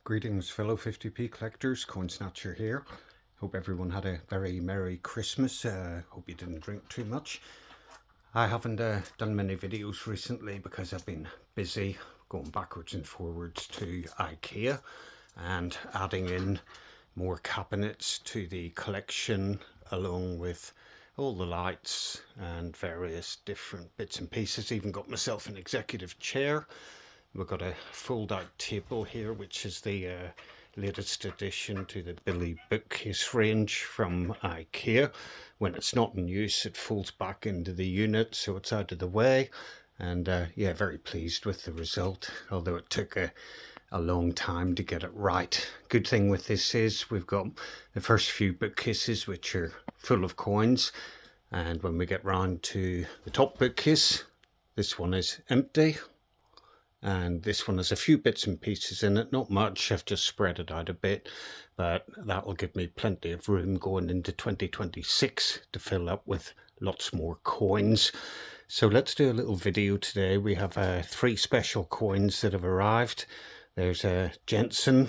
Greetings fellow 50p collectors, Coin Snatcher here. Hope everyone had a very Merry Christmas. Hope you didn't drink too much. I haven't done many videos recently because I've been busy going backwards and forwards to IKEA and adding in more cabinets to the collection, along with all the lights and various different bits and pieces. Even got myself an executive chair. We've got a fold-out table here, which is the latest addition to the Billy bookcase range from IKEA. When it's not in use, it folds back into the unit, so it's out of the way. And yeah, very pleased with the result, although it took a long time to get it right. Good thing with this is we've got the first few bookcases which are full of coins, and when we get round to the top bookcase, this one is empty. And this one has a few bits and pieces in it, not much. I've just spread it out a bit, but that will give me plenty of room going into 2026 to fill up with lots more coins. So let's do a little video today. We have 3 special coins that have arrived. There's Jensen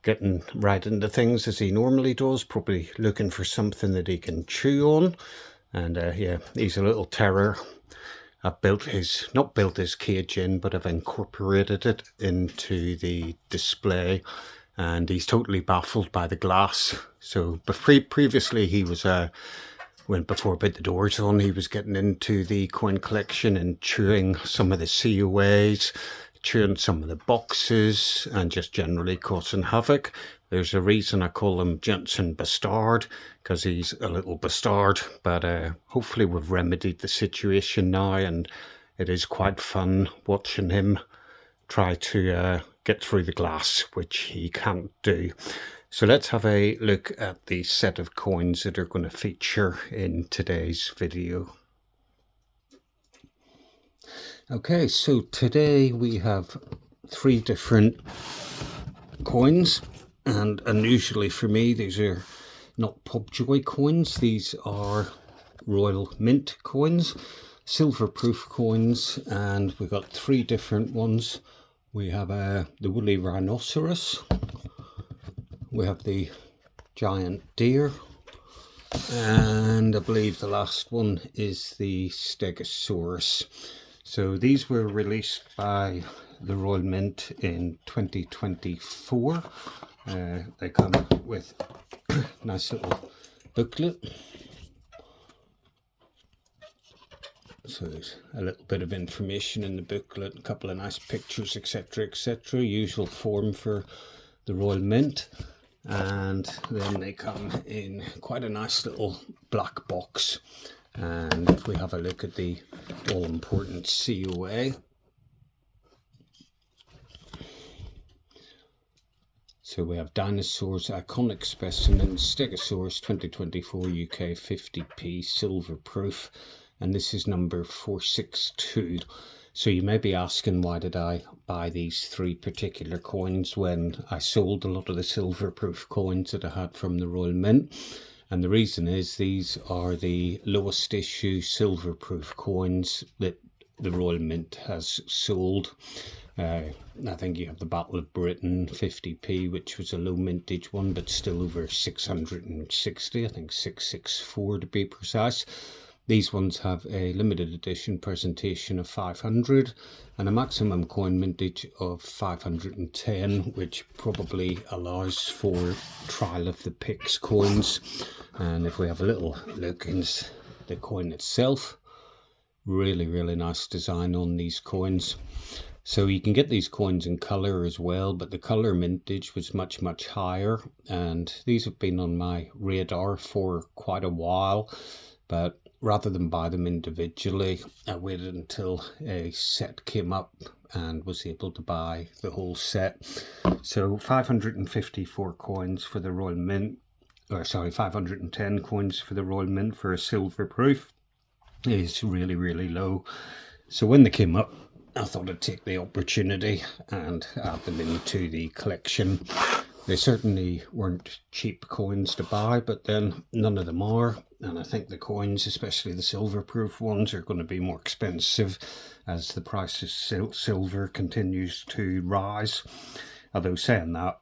getting right into things as he normally does, probably looking for something that he can chew on. And yeah, he's a little terror. I've not built his cage in, but I've incorporated it into the display, and he's totally baffled by the glass. So previously he was, before I put the doors on, he was getting into the coin collection and chewing some of the COAs, chewing some of the boxes, and just generally causing havoc. There's a reason I call him Jensen Bastard, because he's a little bastard, but hopefully we've remedied the situation now, and it is quite fun watching him try to get through the glass, which he can't do. So let's have a look at the set of coins that are going to feature in today's video. Okay, so today we have 3 different coins, and unusually for me, these are not Pobjoy coins. These are Royal Mint coins, silver proof coins, and we've got 3 different ones. We have the woolly rhinoceros, we have the giant deer, and I believe the last one is the stegosaurus. So these were released by the Royal Mint in 2024. They come with a nice little booklet. So there's a little bit of information in the booklet, a couple of nice pictures, etc, etc. Usual form for the Royal Mint. And then they come in quite a nice little black box. And if we have a look at the all-important COA, so we have Dinosaurs Iconic Specimen Stegosaurus 2024 UK 50p silver proof, and this is number 462. So you may be asking, why did I buy these 3 particular coins when I sold a lot of the silver proof coins that I had from the Royal Mint? And the reason is these are the lowest issue silver proof coins that the Royal Mint has sold. I think you have the Battle of Britain 50p, which was a low mintage one, but still over 660, I think 664 to be precise. These ones have a limited edition presentation of 500 and a maximum coin mintage of 510, which probably allows for trial of the pix coins. And if we have a little look into the coin itself, really nice design on these coins. So you can get these coins in colour as well, but the colour mintage was much higher, and these have been on my radar for quite a while, but rather than buy them individually, I waited until a set came up and was able to buy the whole set. So 554 coins for the Royal Mint, or sorry, 510 coins for the Royal Mint for a silver proof is really low. So when they came up, I thought I'd take the opportunity and add them into the collection. They certainly weren't cheap coins to buy, but then none of them are. And I think the coins, especially the silver proof ones, are going to be more expensive as the price of silver continues to rise. Although saying that,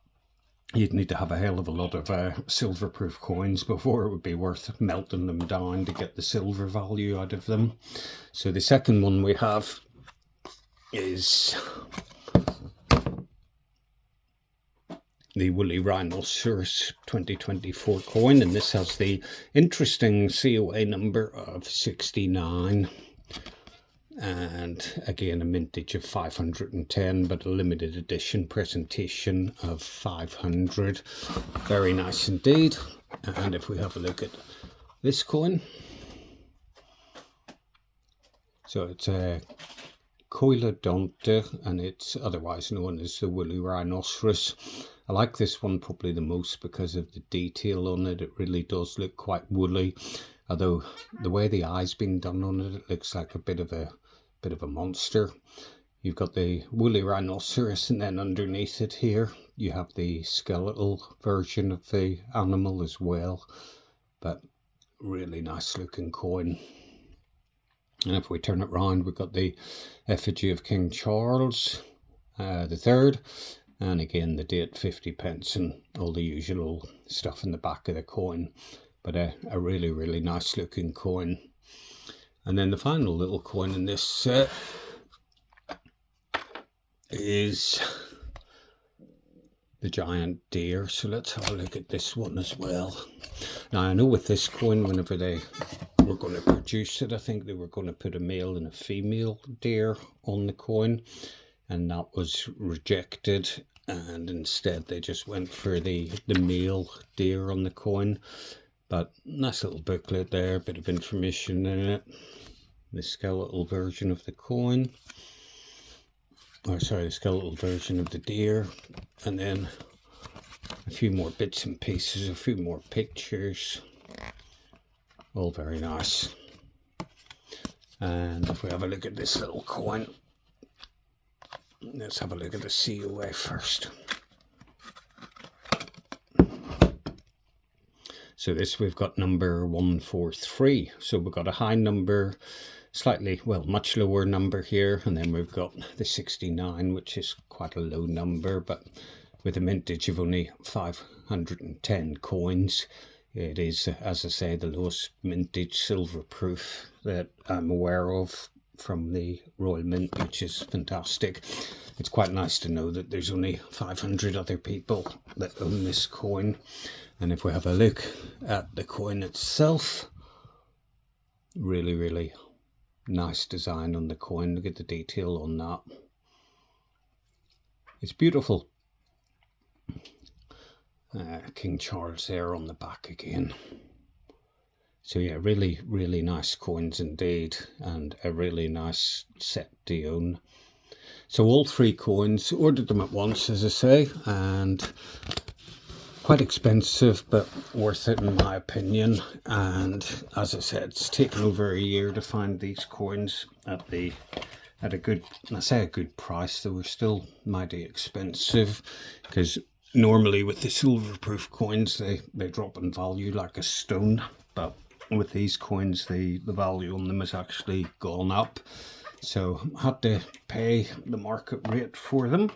you'd need to have a hell of a lot of silver-proof coins before it would be worth melting them down to get the silver value out of them. So the second one we have is the Woolly Rhinoceros 2024 coin, and this has the interesting COA number of 69. And again, a mintage of 510, but a limited edition presentation of 500. Very nice indeed. And if we have a look at this coin, so it's a Coilodonta, and it's otherwise known as the Woolly Rhinoceros. I like this one probably the most because of the detail on it. It really does look quite woolly, although the way the eye's been done on it, it looks like a bit of a monster. You've got the Woolly Rhinoceros, and then underneath it here you have the skeletal version of the animal as well. But really nice looking coin. And if we turn it round, we've got the effigy of King Charles III, and again the date 50 pence and all the usual stuff in the back of the coin. But a really, really nice looking coin. And then the final little coin in this set is the giant deer. So let's have a look at this one as well. Now I know with this coin, whenever they were going to produce it, I think they were going to put a male and a female deer on the coin, and that was rejected, and instead they just went for the male deer on the coin. But nice little booklet there, a bit of information in it. The skeletal version of the coin, the skeletal version of the deer, and then a few more bits and pieces, a few more pictures. All very nice. And if we have a look at this little coin, let's have a look at the COA first. So this, we've got number 143. So we've got a high number, much lower number here, and then we've got the 69, which is quite a low number, but with a mintage of only 510 coins. It is, as I say, the lowest mintage silver proof that I'm aware of from the Royal Mint, which is fantastic. It's quite nice to know that there's only 500 other people that own this coin. And if we have a look at the coin itself, really, really nice design on the coin. Look at the detail on that. It's beautiful. King Charles there on the back again. So yeah, really, really nice coins indeed, and a really nice set to own. So all three coins, ordered them at once, as I say, and quite expensive, but worth it in my opinion. And as I said, it's taken over a year to find these coins at a good, I say a good price. They were still mighty expensive, because normally with the silver-proof coins, they drop in value like a stone. But with these coins, the value on them has actually gone up. So I had to pay the market rate for them,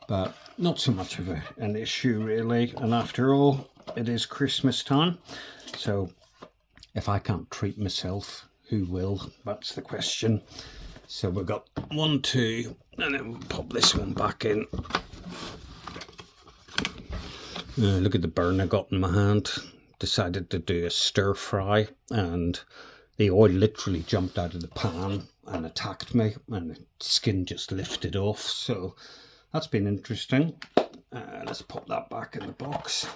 but not so much of an issue really. And after all, it is Christmas time. So if I can't treat myself, who will? That's the question. So we've got 1, 2, and then we'll pop this one back in. Look at the burn I got in my hand. Decided to do a stir fry, and the oil literally jumped out of the pan and attacked me, and the skin just lifted off. So that's been interesting. Let's pop that back in the box.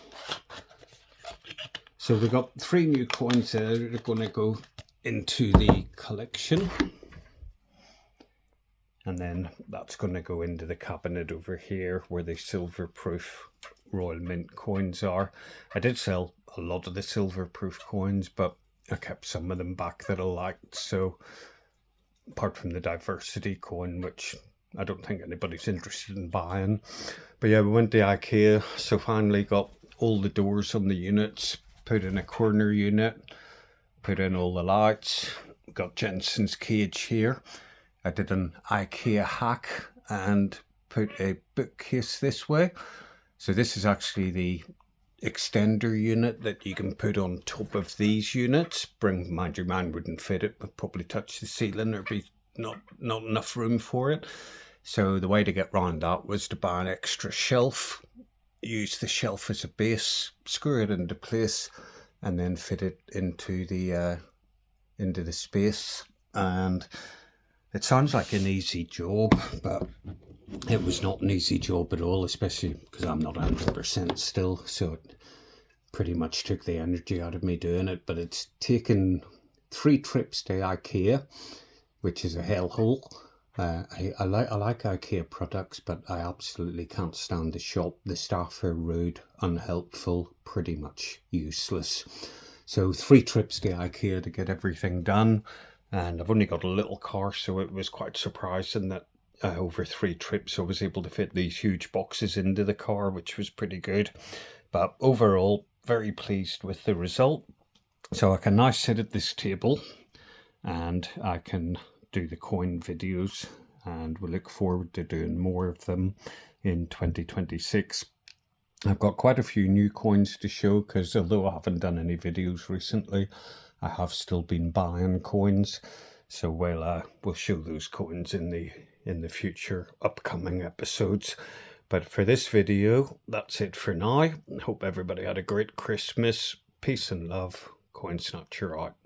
So we've got 3 new coins there that are going to go into the collection. And then that's going to go into the cabinet over here where the silver-proof Royal Mint coins are. I did sell a lot of the silver-proof coins, but I kept some of them back that I liked. So apart from the Diversity coin, which I don't think anybody's interested in buying. But yeah, we went to IKEA, so finally got all the doors on the units, put in a corner unit, put in all the lights, got Jensen's cage here. I did an IKEA hack and put a bookcase this way. So this is actually the extender unit that you can put on top of these units. Mind you, mine wouldn't fit it, but probably touch the ceiling. There'd be not enough room for it. So the way to get around that was to buy an extra shelf, use the shelf as a base, screw it into place, and then fit it into the space. And it sounds like an easy job, but it was not an easy job at all, especially because I'm not 100% still, so it pretty much took the energy out of me doing it. But it's taken 3 trips to IKEA, which is a hellhole. I like IKEA products, but I absolutely can't stand the shop. The staff are rude, unhelpful, pretty much useless. So 3 trips to IKEA to get everything done, and I've only got a little car, so it was quite surprising that over 3 trips I was able to fit these huge boxes into the car, which was pretty good. But overall, very pleased with the result. So I can now sit at this table and I can do the coin videos, and we look forward to doing more of them in 2026. I've got quite a few new coins to show, because although I haven't done any videos recently, I have still been buying coins. So we'll show those coins in the future upcoming episodes. But for this video, that's it for now. Hope everybody had a great Christmas. Peace and love. Coin Snatcher out.